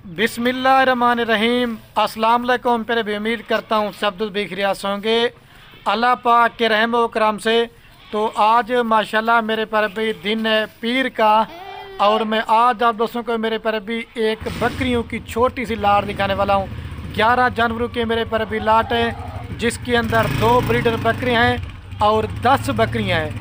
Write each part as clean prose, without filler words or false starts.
बिस्मिल्लाहिर्रहमानिर्रहीम। अस्सलाम वालेकुम। फिर भी उम्मीद करता हूँ सब बेखिरियात होंगे अल्लाह पाक के रहम व करम से। तो आज माशाल्लाह मेरे पर भी दिन है पीर का, और मैं आज आप दोस्तों को मेरे पर भी एक बकरियों की छोटी सी लाट दिखाने वाला हूँ। 11 जानवरों के मेरे पर भी लाट है, जिसके अंदर 2 ब्रीडर बकरियाँ हैं और 10 बकरियाँ हैं।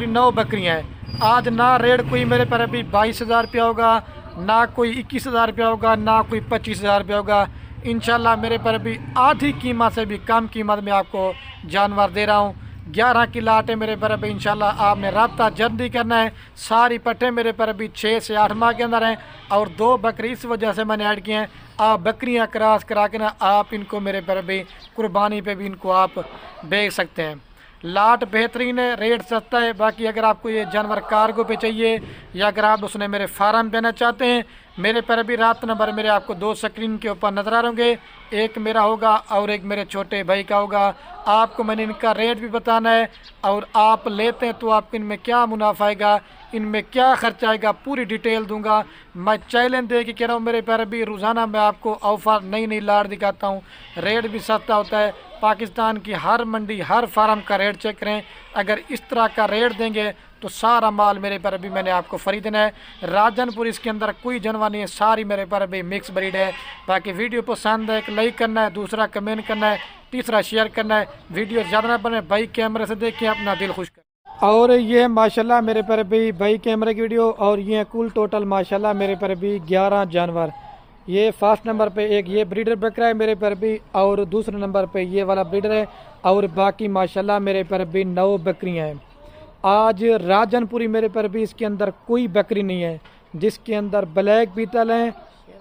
9 बकरियाँ हैं। आज ना रेट कोई मेरे पर भी 22,000 रुपया होगा, ना कोई 21,000 रुपया होगा, ना कोई 25,000 रुपया होगा। इंशाल्लाह मेरे पर भी आधी कीमत से भी कम कीमत में आपको जानवर दे रहा हूँ। 11 की लाट है मेरे पर भी। इंशाल्लाह आपने रब्ता जल्दी करना है। सारी पट्टे मेरे पर भी 6 से 8 माह के अंदर हैं, और 2 बकरी इस वजह से मैंने ऐड किए हैं। आप बकरियां क्रॉस करा के ना आप इनको मेरे पर भी कुर्बानी पे भी इनको आप बेच सकते हैं। लाट बेहतरीन है, रेट सस्ता है। बाकी अगर आपको ये जानवर कार्गो पे चाहिए या अगर आप उसने मेरे फार्म पे ना चाहते हैं, मेरे पर भी रात नंबर मेरे आपको 2 स्क्रीन के ऊपर नज़र आ रहे होंगे। एक मेरा होगा और एक मेरे छोटे भाई का होगा। आपको मैंने इनका रेट भी बताना है, और आप लेते हैं तो आपको इनमें क्या मुनाफा आएगा, इनमें क्या खर्चा आएगा, पूरी डिटेल दूंगा। मैं चैलेंज दे के कह रहा हूँ मेरे पर भी रोज़ाना मैं आपको ऑफ़र नई नई लाट दिखाता हूँ। रेट भी सस्ता होता है। पाकिस्तान की हर मंडी हर फार्म का रेट चेक करें। अगर इस तरह का रेट देंगे तो सारा माल मेरे पर भी मैंने आपको फ्री देना है। राजनपुर इसके अंदर कोई जानवर नहीं है, सारी मेरे पर भी मिक्स ब्रीड है। बाकी वीडियो पसंद है एक लाइक करना है, दूसरा कमेंट करना है, तीसरा शेयर करना है। वीडियो ज़्यादा ना बने, भाई कैमरे से देखिए अपना दिल खुश कर। और ये माशाल्लाह मेरे पर भी भाई कैमरे की वीडियो, और ये कुल टोटल माशाल्लाह मेरे पर भी 11 जानवर। ये फर्स्ट नंबर पे एक ये ब्रीडर बकरा है मेरे पर भी, और दूसरे नंबर पे ये वाला ब्रीडर है, और बाकी माशाल्लाह मेरे पर भी 9 बकरियां हैं। आज राजनपुरी मेरे पर भी इसके अंदर कोई बकरी नहीं है जिसके अंदर ब्लैक बीतल है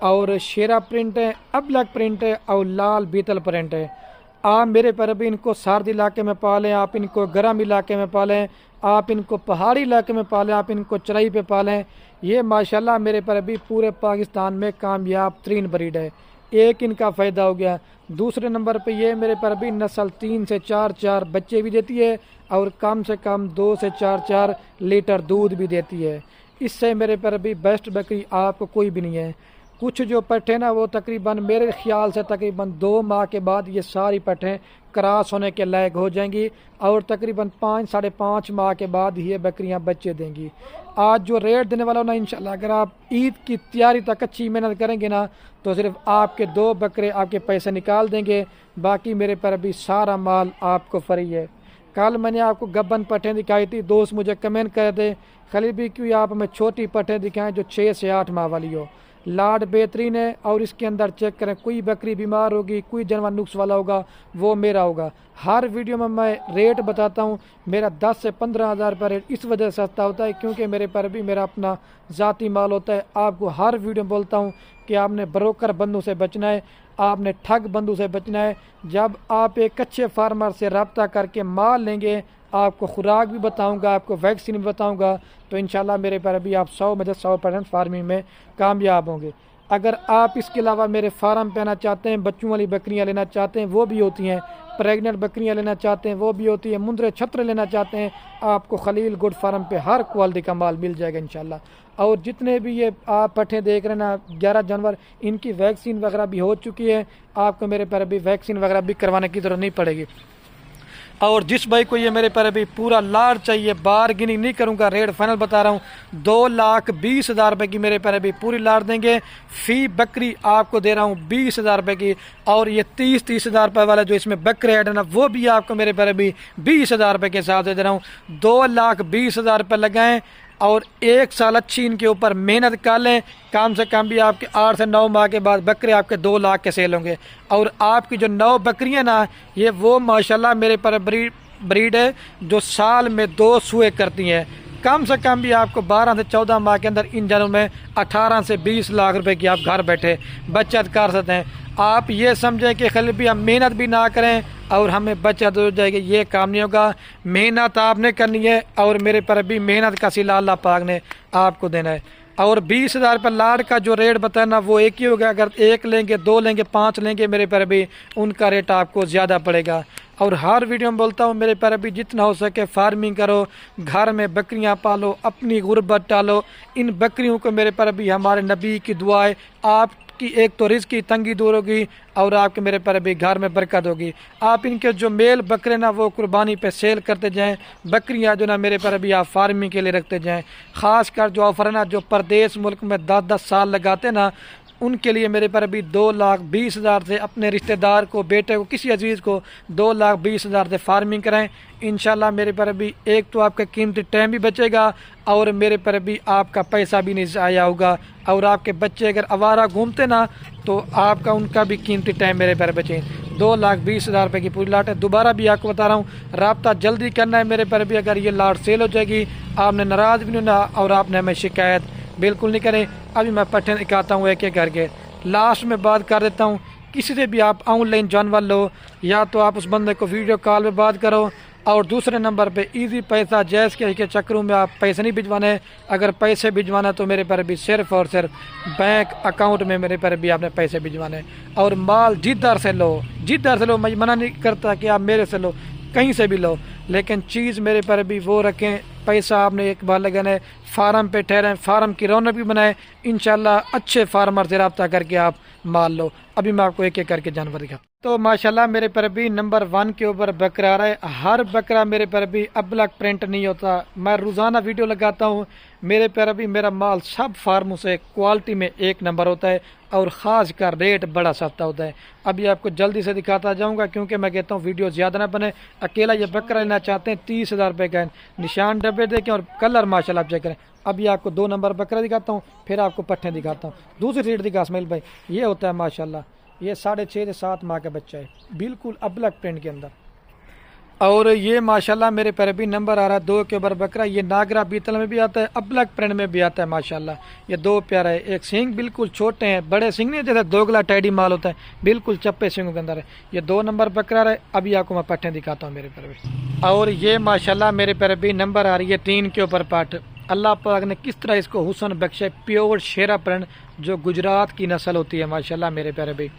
और शेरा प्रिंट है, अब्लैक प्रिंट है और लाल बीतल प्रिंट है। आप मेरे पर भी इनको सर्द इलाके में पालें, आप इनको गर्म इलाके में पालें, आप इनको पहाड़ी इलाके में पालें, आप इनको चराई पे पालें। ये माशाल्लाह मेरे पर भी पूरे पाकिस्तान में कामयाब तरीन ब्रीड है। एक इनका फ़ायदा हो गया। दूसरे नंबर पे ये मेरे पर भी नस्ल 3 से 4 बच्चे भी देती है, और कम से कम 2 से 4 लीटर दूध भी देती है। इससे मेरे पर भी बेस्ट बकरी आपको कोई भी नहीं है। कुछ जो पट्ठे ना वो तकरीबन मेरे ख्याल से तकरीबन 2 माह के बाद ये सारी पट्ठें क्रॉस होने के लायक हो जाएंगी, और तकरीबन 5 साढ़े 5 माह के बाद ये बकरियां बच्चे देंगी। आज जो रेट देने वाला हो ना, इंशाल्लाह अगर आप ईद की तैयारी तक अच्छी मेहनत करेंगे ना, तो सिर्फ आपके 2 बकरे आपके पैसे निकाल देंगे। बाकी मेरे पर भी सारा माल आपको फ्री है। कल मैंने आपको गब्बन पट्ठें दिखाई थी, दोस्त मुझे कमेंट कर दे खली भी क्यों आप हमें छोटी पट्ठें दिखाएं जो 6 से 8 माह वाली हो। लाट बेहतरीन है, और इसके अंदर चेक करें कोई बकरी बीमार होगी, कोई जानवर नुक्स वाला होगा वो मेरा होगा। हर वीडियो में मैं रेट बताता हूँ। मेरा 10 से 15,000 रुपये रेट इस वजह से सस्ता होता है क्योंकि मेरे पर भी मेरा अपना ज़ाती माल होता है। आपको हर वीडियो में बोलता हूँ कि आपने ब्रोकर बंदू से बचना है, आपने ठग बंदू से बचना है। जब आप एक अच्छे फार्मर से रब्ता करके माल लेंगे, आपको खुराक भी बताऊंगा, आपको वैक्सीन भी बताऊंगा, तो इंशाल्लाह मेरे पर भी आप 100% फार्मिंग में कामयाब होंगे। अगर आप इसके अलावा मेरे फार्म पे आना चाहते हैं, बच्चों वाली बकरियां लेना चाहते हैं वो भी होती हैं, प्रेग्नेंट बकरियां लेना चाहते हैं वो भी होती है, मुंदरे छत्र लेना चाहते हैं, आपको खलील गुड फार्म पे हर क्वालिटी का माल मिल जाएगा इंशाल्लाह। और जितने भी ये आप पट्ठे देख रहे हैं ना 11 जानवर, इनकी वैक्सीन वगैरह भी हो चुकी है। आपको मेरे पर भी वैक्सीन वगैरह भी करवाने की ज़रूरत नहीं पड़ेगी। और जिस भाई को ये मेरे पर अभी पूरा लाट चाहिए, बारगेनिंग नहीं करूंगा, रेट फाइनल बता रहा हूँ, 2,20,000 रुपये की मेरे पर अभी पूरी लाट देंगे। फी बकरी आपको दे रहा हूँ 20,000 रुपये की, और ये 30,000 रुपये वाला जो इसमें बकरे ऐड है ना, वो भी आपको मेरे पर अभी 20,000 रुपये के हिसाब से दे रहा हूँ। 2,20,000 रुपये लगाएं और 1 साल अच्छी इनके ऊपर मेहनत कर लें। कम से कम भी आपके 8 से 9 माह के बाद बकरे आपके 2 लाख के सेल होंगे। और आपकी जो 9 बकरियां ना, ये वो माशाल्लाह मेरे पर ब्रीड है जो साल में 2 सुए करती हैं। कम से कम भी आपको 12 से 14 माह के अंदर इन जानों में 18 से 20 लाख रुपए की आप घर बैठे बचत कर सकते हैं। आप ये समझें कि खाली भी हम मेहनत भी ना करें और हमें बचत हो जाएगी, ये काम नहीं होगा। मेहनत आपने करनी है, और मेरे पर भी मेहनत का सिला अल्लाह पाक ने आपको देना है। और 20,000 रुपये लाट का जो रेट बताना वो एक ही होगा। अगर 1 लेंगे, 2 लेंगे, 5 लेंगे, मेरे पर भी उनका रेट आपको ज़्यादा पड़ेगा। और हर वीडियो में बोलता हूँ मेरे प्यारे भी, जितना हो सके फार्मिंग करो, घर में बकरियां पालो, अपनी गुर्बत टालो। इन बकरियों को मेरे प्यारे भी हमारे नबी की दुआ है, आपकी एक तो रिज़्क़ की तंगी दूर होगी और आपके मेरे प्यारे भी घर में बरकत होगी। आप इनके जो मेल बकरे ना वो कुर्बानी पे सेल करते जाएं, बकरियां जो ना मेरे प्यारे भी आप फार्मिंग के लिए रखते जाएं। ख़ास कर जो ऑफर है ना, जो परदेश मुल्क में 10-10 साल लगाते ना, उनके लिए मेरे पर अभी 2,20,000 से अपने रिश्तेदार को, बेटे को, किसी अजीज़ को 2,20,000 से फार्मिंग कराएं। इंशाल्लाह मेरे पर अभी एक तो आपका कीमती टाइम भी बचेगा और मेरे पर अभी आपका पैसा भी नहीं ज़ाया होगा। और आपके बच्चे अगर आवारा घूमते ना तो आपका उनका भी कीमती टाइम मेरे पर बचे। 2,20,000 रुपये की पूरी लाट है। दोबारा भी आपको बता रहा हूँ, रब्ता जल्दी करना है मेरे पर भी। अगर ये लाट सेल हो जाएगी आपने नाराज़ भी नहीं होना और आपने हमें शिकायत बिल्कुल नहीं करें। अभी मैं पट्टे दिखाता हूँ एक एक करके, लास्ट में बात कर देता हूँ। किसी से भी आप ऑनलाइन जानवर लो, या तो आप उस बंदे को वीडियो कॉल पे बात करो, और दूसरे नंबर पे इजी पैसा जैस के चक्करों में आप पैसे नहीं भिजवाने। अगर पैसे भिजवाना तो मेरे पर भी सिर्फ और सिर्फ बैंक अकाउंट में मेरे पर भी आपने पैसे भिजवाने। और माल जिधर से लो, जिधर से लो, मैं मना नहीं करता कि आप मेरे से लो, कहीं से भी लो, लेकिन चीज़ मेरे पर भी वो रखें, पैसा आपने एक बार लगाना है, फार्म पे ठहरें, फार्म की रौनक भी बनाए। इंशाल्लाह अच्छे फार्मर से रब्ता करके आप माल लो। अभी मैं आपको एक एक करके जानवर दिखाता हूँ। तो माशाल्लाह मेरे पर भी नंबर 1 के ऊपर बकरा आ रहा है। हर बकरा मेरे पर भी अबलग प्रिंट नहीं होता। मैं रोज़ाना वीडियो लगाता हूँ, मेरे पर भी मेरा माल सब फार्मों से क्वालिटी में 1 नंबर होता है और ख़ास कर रेट बड़ा सस्ता होता है। अभी आपको जल्दी से दिखाता जाऊँगा क्योंकि मैं कहता हूँ वीडियो ज़्यादा ना बने। अकेला ये बकरा लेना चाहते हैं 30,000 रुपये का, निशान डब्बे देखें और कलर माशाल्लाह आप चेक करें। अभी आपको 2 नंबर बकरा दिखाता हूँ, फिर आपको पट्टे दिखाता हूँ। दूसरी रेट दिखा इस्माइल भाई, ये होता है माशाल्लाह, ये 6.5 से 7 माह का बच्चा है, बिल्कुल अबलग प्रिंट के अंदर। और ये माशाल्लाह मेरे पर भी नंबर आ रहा है 2 के ऊपर बकरा। ये नागरा बीतल में भी आता है, अबलग प्रिंट में भी आता है माशाल्लाह। ये 2 प्यारा है। एक सींग बिल्कुल छोटे हैं, बड़े सींग नहीं, जैसे दोगला टैडी माल होता है, बिल्कुल चप्पे सींगों के अंदर है। ये 2 नंबर बकरा है। अभी आपको मैं पट्टे दिखाता हूँ मेरे पर भी। और ये माशाल्लाह मेरे पर भी नंबर आ रही है 3 के ऊपर पाठ। अल्लाह पाक ने किस तरह इसको हुस्न बख्शे, प्योर शेरा प्रिंट जो गुजरात की नस्ल होती है माशाल्लाह मेरे प्यारे भाई।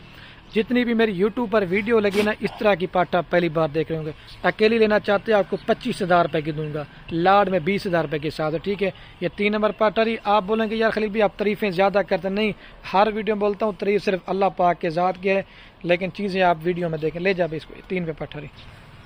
जितनी भी मेरी यूट्यूब पर वीडियो लगी ना, इस तरह की पाठा पहली बार देख रहे होंगे। अकेली लेना चाहते हैं आपको 25,000 रुपये की दूंगा, लाड में 20,000 रुपये के साथ, ठीक है। ये 3 नंबर पाठा रही। आप बोलेंगे यार खलील भी आप तारीफ़ें ज़्यादा करते नहीं, हर वीडियो में बोलता हूँ तारीफ़ सिर्फ अल्लाह पाक के ज़ात की है, लेकिन चीज़ें आप वीडियो में देखें। ले जा भाई इसको, 3 पे पाठा रही।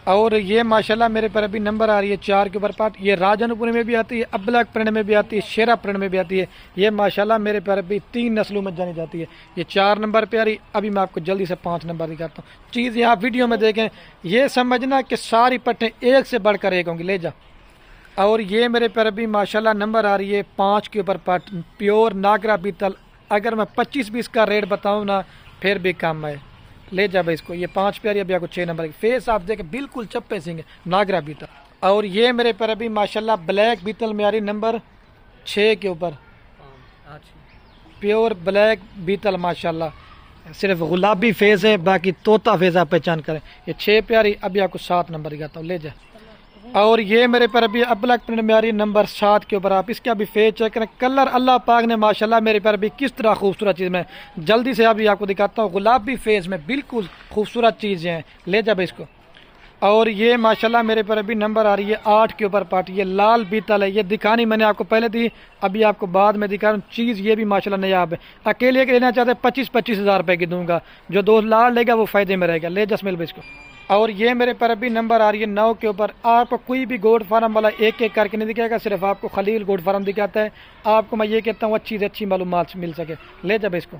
और ये माशाल्लाह मेरे पर अभी नंबर आ रही है 4 के ऊपर पाठ। ये राजनपुरी में भी आती है, अबलग प्रिंट में भी आती है, शेरा प्रिंट में भी आती है। ये माशाल्लाह मेरे पर अभी 3 नस्लों में जानी जाती है। ये 4 नंबर पे आ रही। अभी मैं आपको जल्दी से 5 नंबर दिखाता हूँ। चीज़ यहाँ वीडियो में देखें, ये समझना कि सारी पट्टे एक से बढ़कर एक होंगी। ले जा। और ये मेरे पर अभी माशाल्लाह नंबर आ रही है 5 के ऊपर पाठ, प्योर नागरा बीतल। अगर मैं 25-20 का रेट बताऊँ ना फिर भी कम है। ले जा भाई इसको। ये 5 प्यारी। अभी आपको 6 नंबर की फेस आप देखें, बिल्कुल चप्पे सिंह नागरा बीतल। और ये मेरे पर अभी माशाल्लाह ब्लैक बीतल में आ रही नंबर 6 के ऊपर, प्योर ब्लैक बीतल माशाल्लाह। सिर्फ गुलाबी फेस है, बाकी तोता फेस आप पहचान करें। ये 6 प्यारी। अभी आपको 7 नंबर दिखाता हूँ। ले जा। और ये मेरे पर अभी अबलग प्रिंट में आ रही नंबर 7 के ऊपर। आप इसका भी फेस चेक करें, कलर अल्लाह पाक ने माशाल्लाह मेरे पर भी किस तरह खूबसूरत चीज़ में जल्दी से अभी आपको दिखाता हूँ। गुलाबी फेस में बिल्कुल खूबसूरत चीज़ें हैं। ले जा भाई इसको। और ये माशाल्लाह मेरे पर अभी नंबर आ रही है 8 के ऊपर पार्ट। ये लाल बीतल है, ये दिखानी मैंने आपको पहले दी, अभी आपको बाद में दिखा रहा हूँ। चीज़ ये भी माशाल्लाह नायाब है। अकेले के लेना चाहते 25-25 हज़ार रुपये की दूंगा, जो 2 लाल लेगा वो फ़ायदे में रहेगा। ले जसमिल भाई इसको। और ये मेरे पर अभी नंबर आ रही है 9 के ऊपर। आपको कोई भी गोड फार्म वाला एक एक करके नहीं दिखाएगा, सिर्फ आपको खलील गोड फार्म दिखाता है। आपको मैं ये कहता हूँ अच्छी से अच्छी मालूमात मिल सके। ले जा भाई इसको।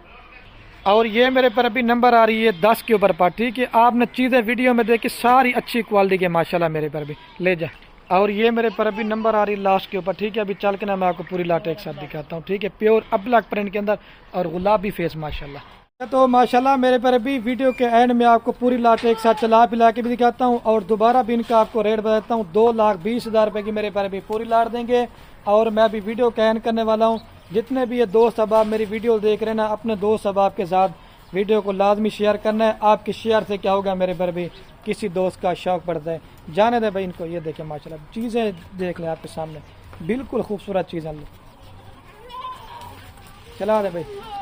और ये मेरे पर अभी नंबर आ रही है 10 के ऊपर पार्ट, ठीक है। आपने चीज़ें वीडियो में देखी, सारी अच्छी क्वालिटी के माशाल्लाह मेरे पर भी। ले जा। और ये मेरे पर अभी नंबर आ रही है लास्ट के ऊपर, ठीक है। अभी चल के ना मैं आपको पूरी लाट एक साथ दिखाता हूँ, ठीक है। प्योर अबलग प्रिंट के अंदर और गुलाबी फेस माशाल्लाह। तो माशाल्लाह मेरे पर अभी वीडियो के एंड में आपको पूरी लाट एक साथ चला पिला के भी दिखाता हूँ और दोबारा भी इनका आपको रेट बताता हूँ। 2,20,000 रुपये की मेरे पर अभी पूरी लाट देंगे। और मैं अभी वीडियो का एंड करने वाला हूँ। जितने भी ये दोस्त अहबाब मेरी वीडियो देख रहे हैं ना, अपने दोस्त अहबाब के साथ वीडियो को लाजमी शेयर करना है। आपके शेयर से क्या होगा, मेरे पर भी किसी दोस्त का शौक़ पड़ता है। जाने दे भाई इनको। ये देखें माशाल्लाह चीज़ें देख लें आपके सामने, बिल्कुल खूबसूरत चीज़ें। चला दे भाई।